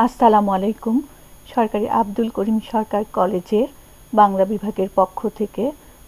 আসসালামু আলাইকুম। সরকারি আব্দুল করিম সরকার কলেজের বাংলা বিভাগের পক্ষ থেকে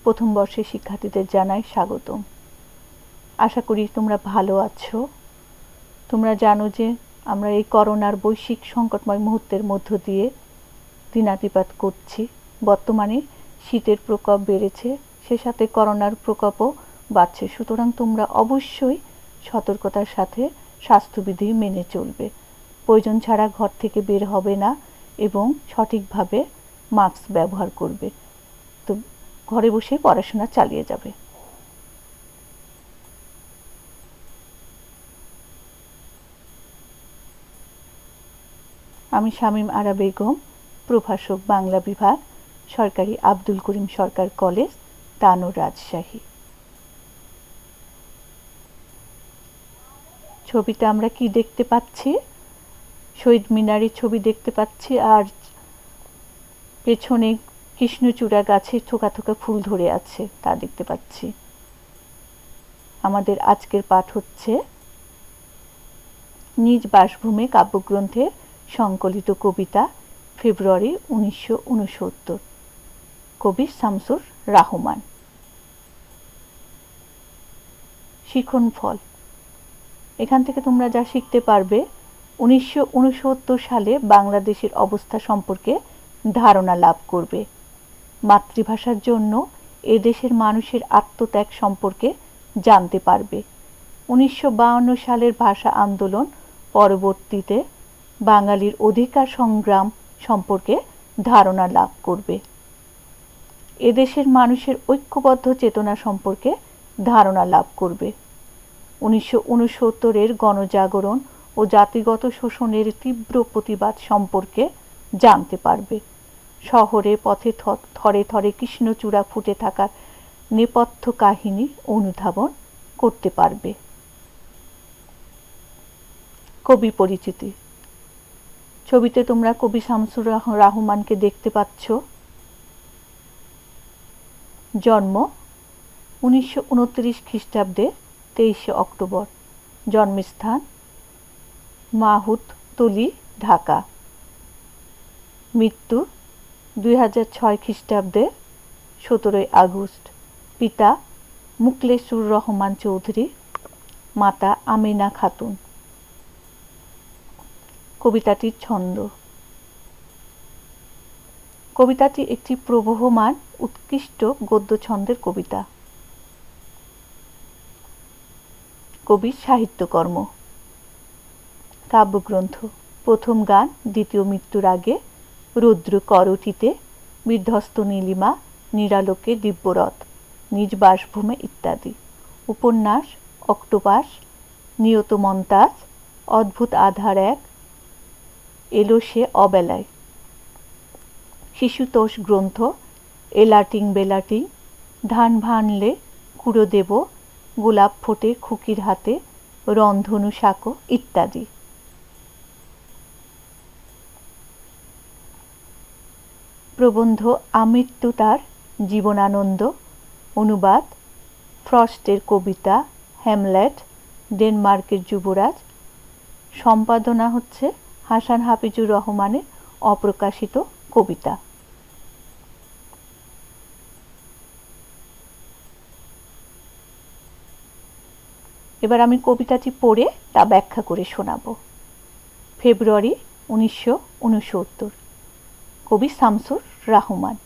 প্রথম বর্ষের শিক্ষার্থীদের জানাই স্বাগতম। আশা করি তোমরা ভালো আছো। তোমরা জানো যে আমরা এই করোনার বৈশ্বিক সংকটময় মুহূর্তের মধ্য দিয়ে দিনাতিপাত করছি। বর্তমানে শীতের প্রকোপ বেড়েছে, সে সাথে করোনার প্রকোপও বাড়ছে। সুতরাং তোমরা অবশ্যই সতর্কতার সাথে স্বাস্থ্যবিধি মেনে চলবে। প্রয়োজন ছাড়া ঘর থেকে বের হবে না এবং সঠিকভাবে মাস্ক ব্যবহার করবে। তো ঘরে বসে পড়াশোনা চালিয়ে যাবে। আমি শামীম আরা বেগম, প্রভাষক বাংলা বিভাগ, সরকারি আব্দুল করিম সরকার কলেজ, তানোর, রাজশাহী। ছবিতে আমরা কি দেখতে পাচ্ছি? শহীদ মিনারের ছবি দেখতে পাচ্ছি, আর পেছনে কৃষ্ণচূড়া গাছে থোকা থোকা ফুল ধরে আছে তা দেখতে পাচ্ছি। আমাদের আজকের পাঠ হচ্ছে নিজ বাসভূমে কাব্যগ্রন্থের সংকলিত কবিতা, ফেব্রুয়ারি 1969, কবি শামসুর রাহমান। শিখন ফল। এখান থেকে তোমরা যা শিখতে পারবে, 1969 সালে বাংলাদেশের অবস্থা সম্পর্কে ধারণা লাভ করবে। মাতৃভাষার জন্য এদেশের মানুষের আত্মত্যাগ সম্পর্কে জানতে পারবে। 1952 সালের ভাষা আন্দোলন পরবর্তীতে বাঙালির অধিকার সংগ্রাম সম্পর্কে ধারণা লাভ করবে। এদেশের মানুষের ঐক্যবদ্ধ চেতনা সম্পর্কে ধারণা লাভ করবে। 1969 গণজাগরণ ও জাতিগত শোষণের তীব্র প্রতিবাদ সম্পর্কে জানতে পারবে। শহরে পথে থরে থরে কৃষ্ণচূড়া ফুটে থাকার নেপথ্য কাহিনী অনুধাবন করতে পারবে। কবি পরিচিতি। ছবিতে তোমরা কবি শামসুর রাহমানকে দেখতে পাচ্ছ। জন্ম 1929 খ্রিস্টাব্দে 23 অক্টোবর। জন্মস্থান মাহুততলী, ঢাকা। মৃত্যু 2006 খ্রিস্টাব্দে 17 আগস্ট। পিতা মুকলেসুর রহমান চৌধুরী, মাতা আমিনা খাতুন। কবিতাটির ছন্দ। কবিতাটি একটি প্রবহমান উৎকৃষ্ট গদ্য ছন্দের কবিতা। কবির সাহিত্যকর্ম। কাব্যগ্রন্থ। প্রথম গান, দ্বিতীয় মৃত্যুর আগে, রৌদ্র করটিতে, বিধ্বস্ত নীলিমা, নিরালোকে দিব্যরথ, নিজ বাসভূমে ইত্যাদি। উপন্যাস অক্টোপাস, নিয়ত মন্তাজ, অদ্ভুত আধার এক, এলো সে অবেলায়। শিশুতোষ গ্রন্থ এলাটিং বেলাটিং, ধান ভানলে কুড়ো দেব, গোলাপ ফোটে খুকির হাতে, রন্ধনু শাকো ইত্যাদি। প্রবন্ধ আমৃত্যু তার জীবনানন্দ, অনুবাদ ফ্রস্টের কবিতা হ্যামলেট, ডেনমার্কের যুবরাজ। সম্পাদনা হচ্ছে হাসান হাফিজুর রহমানের অপ্রকাশিত কবিতা। এবার আমি কবিতাটি পড়ে তা ব্যাখ্যা করে শোনাব। ফেব্রুয়ারি 1969, কবি শামসুর রাহমান।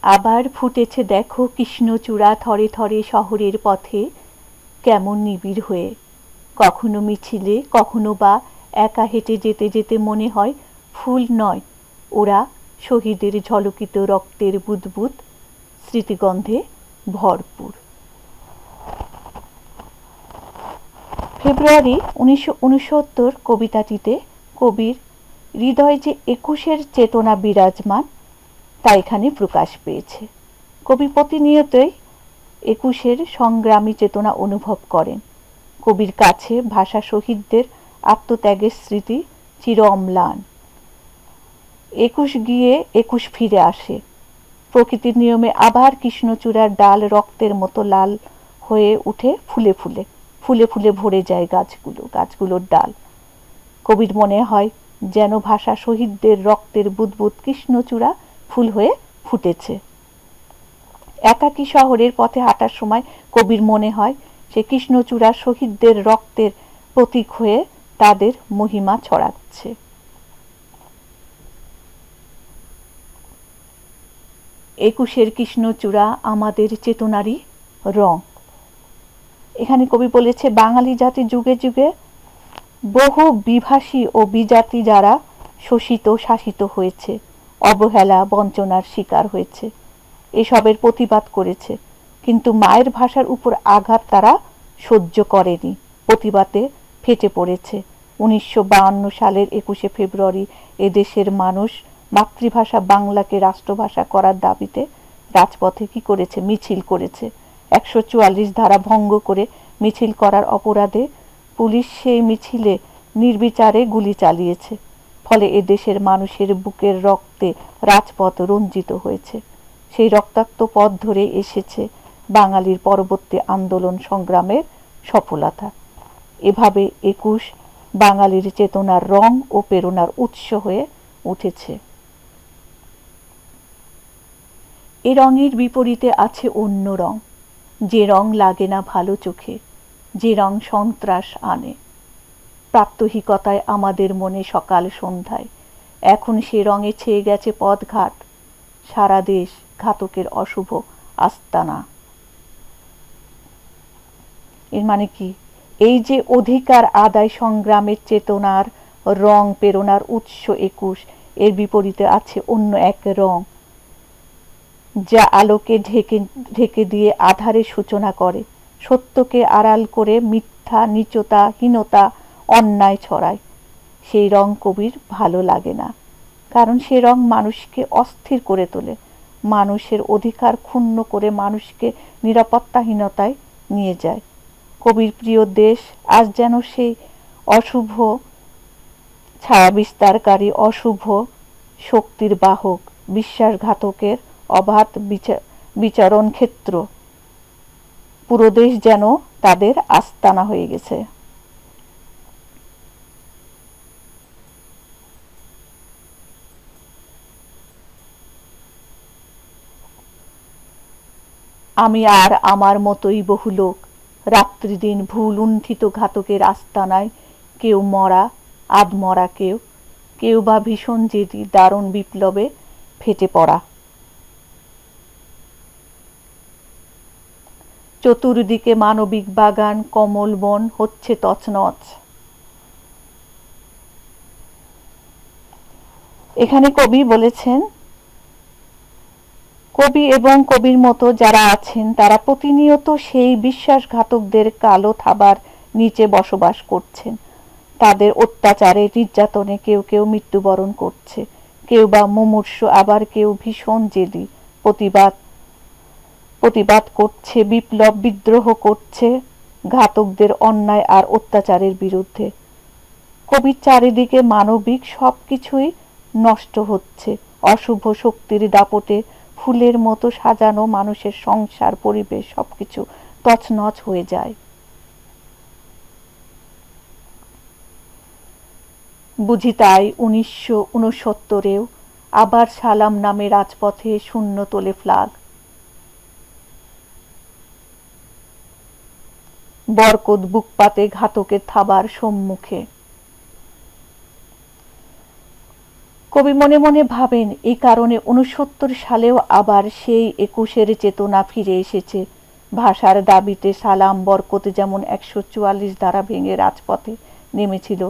আবার ফুটেছে দেখো কৃষ্ণচূড়া থরে থরে শহরের পথে, কেমন নিবিড় হয়ে। কখনো মিছিলে, কখনো বা একা হেঁটে যেতে যেতে মনে হয় ফুল নয়, ওরা শহীদের ঝলকিত রক্তের বুদবুদ, স্মৃতিগন্ধে ভরপুর। ফেব্রুয়ারি 1969 কবিতাটিতে কবির হৃদয়ে যে 21-এর চেতনা বিরাজমান তা এখানে প্রকাশ পেয়েছে। কবি প্রতিনিয়তই 21-এর সংগ্রামী চেতনা অনুভব করেন। কবির কাছে ভাষা শহীদদের আত্মত্যাগের স্মৃতি চির অম্লান। 21 গিয়ে 21 ফিরে আসে। প্রকৃতির নিয়মে আবার কৃষ্ণচূড়ার ডাল রক্তের মতো লাল হয়ে উঠে ফুলে ফুলে। ফুলে ফুলে ভরে যায় গাছগুলোর ডাল। কবির মনে হয় যেন ভাষা শহীদদের রক্তের বুদবুদ কৃষ্ণচূড়া ফুল হয়ে ফুটেছে। একাকী শহরের পথে হাঁটার সময় কবির মনে হয় সে কৃষ্ণচূড়া শহীদদের রক্তের প্রতীক হয়ে তাদের মহিমা ছড়াচ্ছে। একুশের কৃষ্ণচূড়া আমাদের চেতনারই রং। এখানে কবি বলেছে, বাঙালি জাতি যুগে যুগে বহু বিভাষী ও বিজাতি যারা শোষিত শাসিত হয়েছে, অবহেলা বঞ্চনার শিকার হয়েছে, এসবের প্রতিবাদ করেছে, কিন্তু মায়ের ভাষার উপর আঘাত তারা সহ্য করেনি, প্রতিবাদে ফেটে পড়েছে। 1952 সালের 21শে ফেব্রুয়ারি এদেশের মানুষ মাতৃভাষা বাংলাকে রাষ্ট্রভাষা করার দাবিতে রাজপথে কি করেছে? মিছিল করেছে। 144 ধারা ভঙ্গ করে মিছিল করার অপরাধে পুলিশ সেই মিছিলে নির্বিচারে গুলি চালিয়েছে। ফলে এদেশের মানুষের বুকের রক্তে রাজপথ রঞ্জিত হয়েছে। সেই রক্তাক্ত পথ ধরে এসেছে বাঙালির পরবর্তী আন্দোলন সংগ্রামের সফলতা। এভাবে 21 বাঙালির চেতনার রং ও প্রেরণার উৎস হয়ে উঠেছে। এ রঙের বিপরীতে আছে অন্য রং, যে রং লাগে না ভালো চোখে, যে রং সন্ত্রাস আনে। প্রাত্যহিকতায় আমাদের মনে সকাল সন্ধ্যায় এখন সে রঙে ছেয়ে গেছে পথঘাট, সারা দেশ ঘাতকের অশুভ আস্তানা। এর মানে কি? এই যে অধিকার আদায় সংগ্রামের চেতনার রং প্রেরণার উৎস 21, এর বিপরীতে আছে অন্য এক রং, যা আলোকে ঢেকে দিয়ে আধারের সূচনা করে, সত্যকে আড়াল করে মিথ্যা নীচতা হীনতা অন্যায় ছড়ায়। সেই রং কবির ভালো লাগে না, কারণ সে রং মানুষকে অস্থির করে তোলে, মানুষের অধিকার ক্ষুণ্ণ করে মানুষকে নিরাপত্তাহীনতায় নিয়ে যায়। কবির প্রিয় দেশ আজ যেন সেই অশুভ ছায়া বিস্তারকারী অশুভ শক্তির বাহক, বিশ্বাসঘাতকের অবাধ বিচরণ ক্ষেত্র। পুরো দেশ যেন তাদের আস্তানা হয়ে গেছে। আমি আর আমার মতোই বহু লোক রাত্রিদিন ভুল লুণ্ঠিত ঘাতকের আস্তানায়, কেউ মরা আধমরা, কেউ বা ভীষণ জেদি দারুণ বিপ্লবে ফেটে পড়া। চতুর্দিকে মানবিক বাগান কমল বন হচ্ছে তছনছ। এখানে কবি বলেছেন, কবি এবং কবির মতো যারা আছেন তারা প্রতিনিয়ত সেই বিশ্বাসঘাতকদের কালো থাবার নিচে বসবাস করছেন। তাদের অত্যাচারে নির্যাতনে কেউ কেউ মৃত্যুবরণ করছে, কেউ বা মুমূর্ষু, আবার কেউ ভীষণ জেদি প্রতিবাদ করছে, বিপ্লব বিদ্রোহ করছে ঘাতকদের অন্যায় আর অত্যাচারের বিরুদ্ধে। কবির চারিদিকে মানবিক সবকিছুই নষ্ট হচ্ছে, অশুভ শক্তির দাপটে ফুলের মতো সাজানো মানুষের সংসার পরিবেশ সবকিছু তছনছ হয়ে যায়। বুঝি তাই 1969-এও আবার সালাম নামে রাজপথে শূন্য তোলে ফ্ল্যাগ। বরকত বুক পাতে ঘাতকের থাবার সম্মুখে। কবি মনে মনে ভাবেন, এই কারণে 69 সালেও আবার সেই 21-এর চেতনা ফিরে এসেছে। ভাষার দাবিতে সালাম বরকত যেমন 144 ধারা ভেঙে রাজপথে নেমেছিল,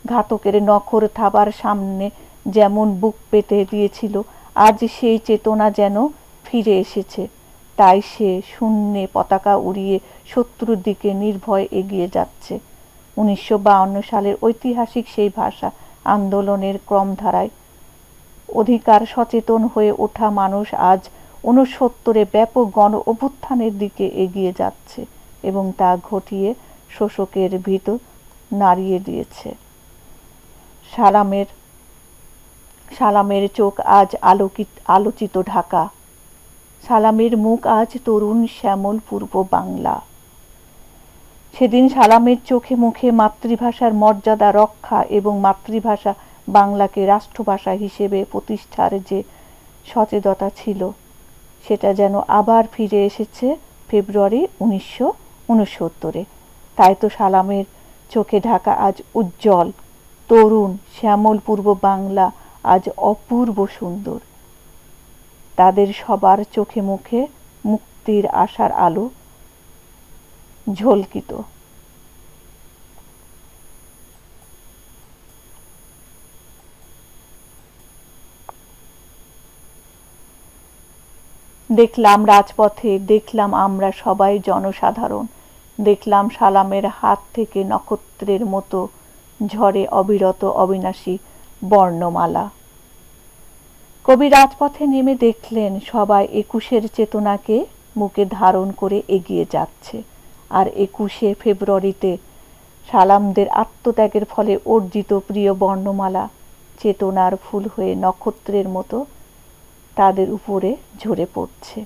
ঘাতকের নখর থাবার সামনে যেমন বুক পেতে দিয়েছিল, আজ সেই চেতনা যেন ফিরে এসেছে। তাই সে শূন্যে পতাকা উড়িয়ে শত্রুর দিকে নির্ভয় এগিয়ে যাচ্ছে। 1952 সালের ঐতিহাসিক সেই ভাষা আন্দোলনের ক্রমধারায় অধিকার সচেতন হয়ে ওঠা মানুষ আজ 69-এ ব্যাপক গণ অভ্যুত্থানের দিকে এগিয়ে যাচ্ছে এবং তা ঘটিয়ে শোষকের ভিত নাড়িয়ে দিয়েছে। সালামের চোখ আজ আলোচিত ঢাকা, সালামের মুখ আজ তরুণ শ্যামল পূর্ব বাংলা। সেদিন সালামের চোখে মুখে মাতৃভাষার মর্যাদা রক্ষা এবং মাতৃভাষা বাংলাকে রাষ্ট্রভাষা হিসেবে প্রতিষ্ঠার যে সচেতনতা ছিল, সেটা যেন আবার ফিরে এসেছে ফেব্রুয়ারি 1969-এ। তাই তো সালামের চোখে ঢাকা আজ উজ্জ্বল, তরুণ, শ্যামল পূর্ব বাংলা আজ অপূর্ব সুন্দর। তাদের সবার চোখে মুখে মুক্তির আশার আলো ঝলকিত। দেখলাম রাজপথে, দেখলাম আমরা সবাই জনসাধারণ, দেখলাম সালামের হাত থেকে নক্ষত্রের মতো ঝরে অবিরত অবিনাশী বর্ণমালা। কবি রাজপথে নেমে দেখলেন সবাই ২১-এর চেতনাকে বুকে ধারণ করে এগিয়ে যাচ্ছে, আর ২১শে ফেব্রুয়ারিতে সালামদের আত্মত্যাগের ফলে অর্জিত প্রিয় বর্ণমালা চেতনার ফুল হয়ে নক্ষত্রের মতো তাদের উপরে ঝরে পড়ছে।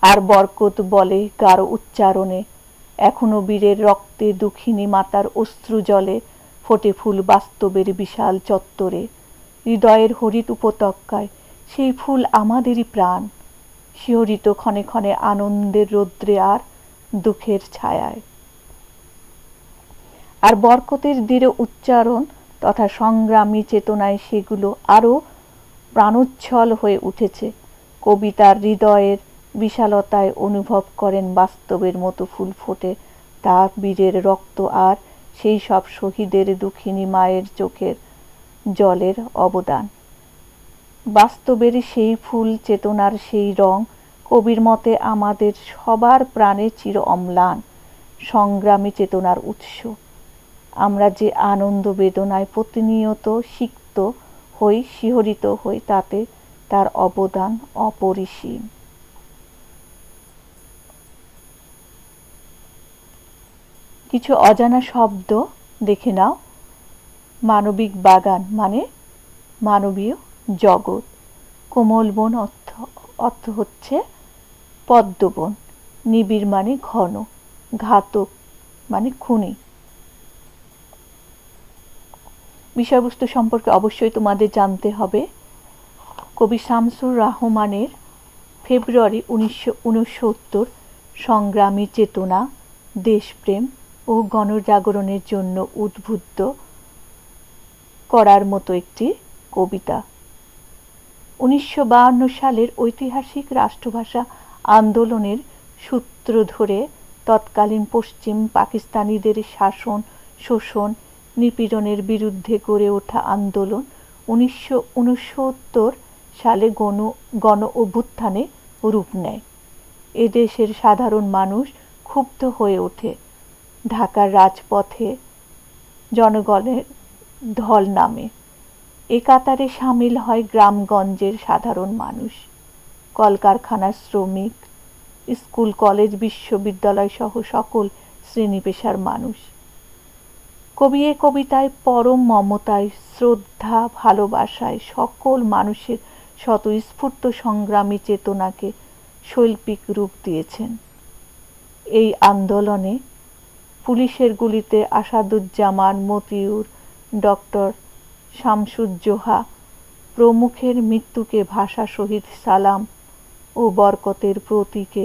আর বরকত বলে গাঢ় উচ্চারণে, এখনো বীরের রক্তে দুঃখিনী মাতার অশ্রু জলে ফোটে ফুল বাস্তবের বিশাল চত্বরে, হৃদয়ের হরিত উপত্যকায় সেই ফুল আমাদেরই প্রাণ, শিহরিত ক্ষণে ক্ষণে আনন্দের রৌদ্রে আর দুঃখের ছায়ায়। আর বরকতের দৃঢ় উচ্চারণ তথা সংগ্রামী চেতনায় সেগুলো আরও প্রাণোচ্ছল হয়ে উঠেছে। কবিতার হৃদয়ের বিশালতায় অনুভব করেন বাস্তবের মতো ফুল ফোটে তার বীরের রক্ত আর সেই সব শহীদের দুঃখিনী মায়ের চোখের জলের অবদান। বাস্তবের সেই ফুল, চেতনার সেই রং কবির মতে আমাদের সবার প্রাণে চির অম্লান, সংগ্রামী চেতনার উৎস। আমরা যে আনন্দ বেদনায় প্রতিনিয়ত সিক্ত হই, শিহরিত হই, তাতে তার অবদান অপরিসীম। কিছু অজানা শব্দ দেখে নাও। মানবিক বাগান মানে মানবীয় জগৎ। কোমল বন অর্থ হচ্ছে পদ্মবন। নিবিড় মানে ঘন। ঘাতক মানে খুনি। বিষয়বস্তু সম্পর্কে অবশ্যই তোমাদের জানতে হবে। কবি শামসুর রাহমানের ফেব্রুয়ারি 1969 সংগ্রামী চেতনা, দেশপ্রেম ও গণজাগরণের জন্য উদ্বুদ্ধ করার মতো একটি কবিতা। 1952 সালের ঐতিহাসিক রাষ্ট্রভাষা আন্দোলনের সূত্র ধরে তৎকালীন পশ্চিম পাকিস্তানিদের শাসন, শোষণ, নিপীড়নের বিরুদ্ধে গড়ে ওঠা আন্দোলন 1969 সালে গণ অভ্যুত্থানে রূপ নেয়। এদেশের সাধারণ মানুষ ক্ষুব্ধ হয়ে ওঠে। ঢাকার রাজপথে জনগণের ঢল নামে। এ কাতারে সামিল হয় গ্রামগঞ্জের সাধারণ মানুষ, কলকারখানার শ্রমিক, স্কুল কলেজ বিশ্ববিদ্যালয় সহ সকল শ্রেণী পেশার মানুষ। কবি এ কবিতায় পরম মমতায়, শ্রদ্ধা, ভালোবাসায় সকল মানুষের স্বতঃস্ফূর্ত সংগ্রামী চেতনাকে শৈল্পিক রূপ দিয়েছেন। এই আন্দোলনে পুলিশের গুলিতে আসাদুজ্জামান, মতিউর, ডক্টর শামসুজ্জোহা প্রমুখের মৃত্যুকে ভাষা শহীদ সালাম ও বরকতের প্রতীকে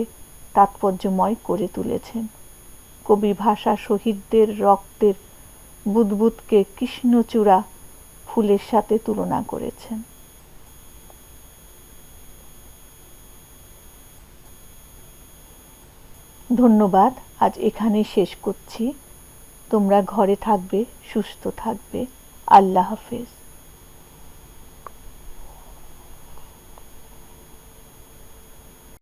তাৎপর্যময় করে তুলেছেন। কবি ভাষা শহীদদের রক্তের বুদবুদকে কৃষ্ণচূড়া ফুলের সাথে তুলনা করেছেন। ধন্যবাদ। আজ এখানেই শেষ করছি। তোমরা ঘরে থাকবে, সুস্থ থাকবে। আল্লাহ হাফেজ।